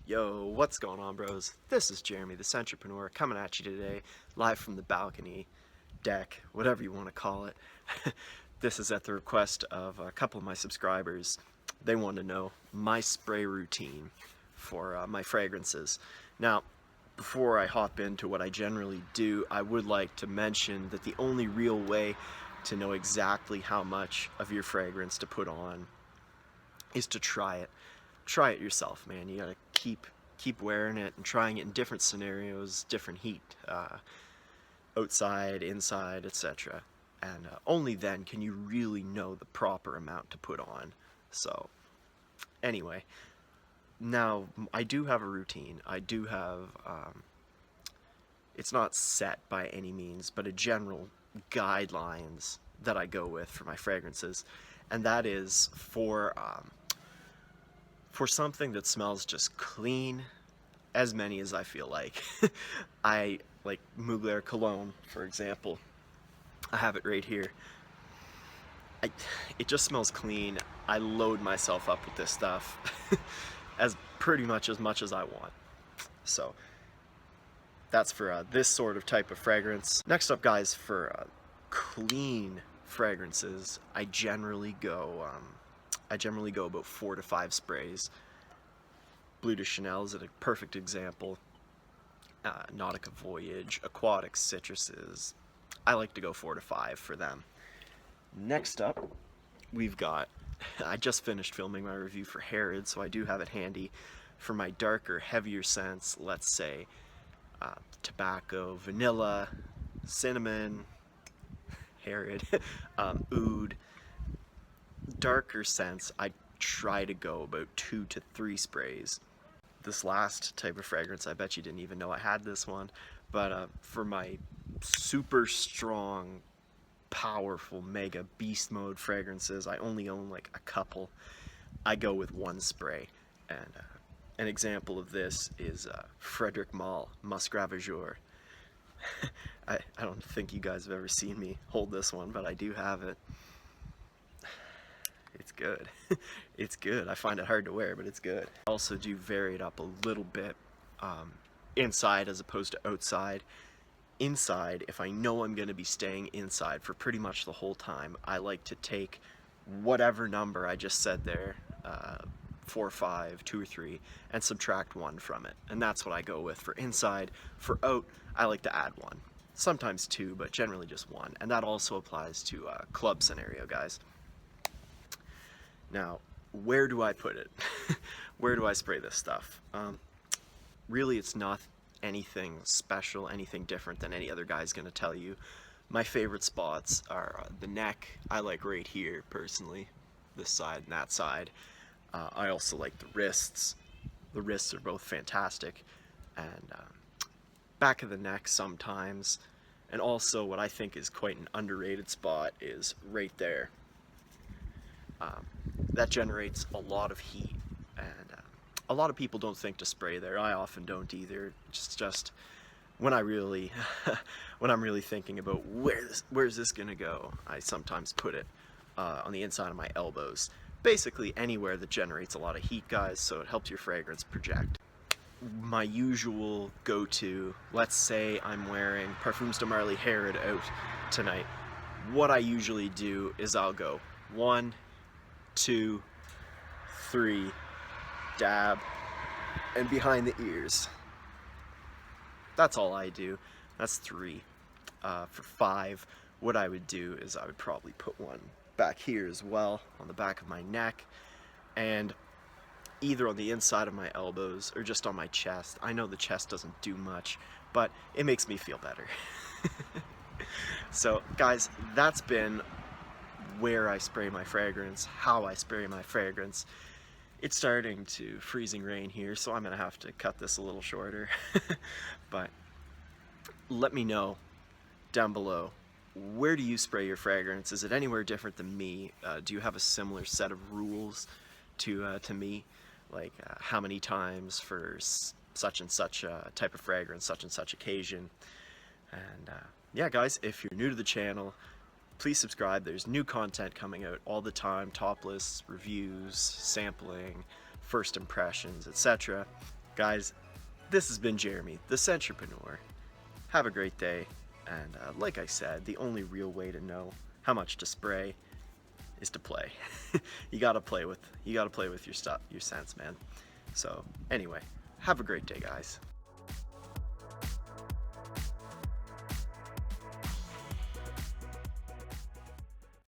Yo, what's going on, bros? This is Jeremy, the Centrepreneur, coming at you today, live from the balcony, deck, whatever you want to call it. This is at the request of a couple of my subscribers. They want to know my spray routine for my fragrances. Now, before I hop into what I generally do, I would like to mention that the only real way to know exactly how much of your fragrance to put on is to try it. Try it yourself, man. You gotta keep wearing it and trying it in different scenarios, different heat, outside, inside, etc. And only then can you really know the proper amount to put on. So anyway, now I do have a routine. I do have, it's not set by any means, but a general guidelines that I go with for my fragrances, and that is for something that smells just clean, as many as I feel like. I like Mugler cologne, for example. I have it right here. It just smells clean. I load myself up with this stuff as much as I want. So that's for this sort of type of fragrance. Next up, guys, for clean fragrances, I generally go about 4 to 5 sprays. Bleu de Chanel is a perfect example. Nautica Voyage, Aquatic Citruses. I like to go 4 to 5 for them. Next up, we've got, I just finished filming my review for Harrod, so I do have it handy for my darker, heavier scents. Let's say tobacco, vanilla, cinnamon, Harrod, oud. Darker scents, I try to go about 2 to 3 sprays. This last type of fragrance, I bet you didn't even know I had this one, but for my super strong, powerful, mega beast mode fragrances, I only own like a couple. I go with 1 spray, and an example of this is Frederic Malle Musc Ravageur. I don't think you guys have ever seen me hold this one, but I do have it. It's good. It's good. I find it hard to wear, but it's good. I also do vary it up a little bit inside as opposed to outside. Inside, if I know I'm going to be staying inside for pretty much the whole time, I like to take whatever number I just said there, 4 or 5, 2 or 3, and subtract 1 from it. And that's what I go with for inside. For out, I like to add 1. Sometimes 2, but generally just 1. And that also applies to club scenario, guys. Now, where do I put it? Where do I spray this stuff? Really, it's not anything special, anything different than any other guy's gonna tell you. My favorite spots are the neck. I like right here, personally, this side and that side. I also like the wrists. The wrists are both fantastic. And back of the neck sometimes. And also what I think is quite an underrated spot is right there. That generates a lot of heat, and a lot of people don't think to spray there. I often don't either. Just when I really, when I'm really thinking about where's this gonna go, I sometimes put it on the inside of my elbows. Basically anywhere that generates a lot of heat, guys, so it helps your fragrance project. My usual go-to, let's say I'm wearing Parfums de Marly Harrod out tonight. What I usually do is I'll go 1, 2, 3, dab, and behind the ears. That's all I do. That's 3. For 5, what I would do is I would probably put 1 back here as well, on the back of my neck, and either on the inside of my elbows or just on my chest. I know the chest doesn't do much, but it makes me feel better. So, guys, that's been where I spray my fragrance, how I spray my fragrance. It's starting to freezing rain here, so I'm gonna have to cut this a little shorter. But let me know down below, where do you spray your fragrance? Is it anywhere different than me? Do you have a similar set of rules to me? Like how many times for such and such type of fragrance, such and such occasion? And yeah, guys, if you're new to the channel, please subscribe. There's new content coming out all the time, top lists, reviews, sampling, first impressions, etc. Guys, this has been Jeremy, the Centrepreneur. Have a great day, and like I said, the only real way to know how much to spray is to play. You gotta play with your stuff, your scents, man. So anyway, have a great day, guys.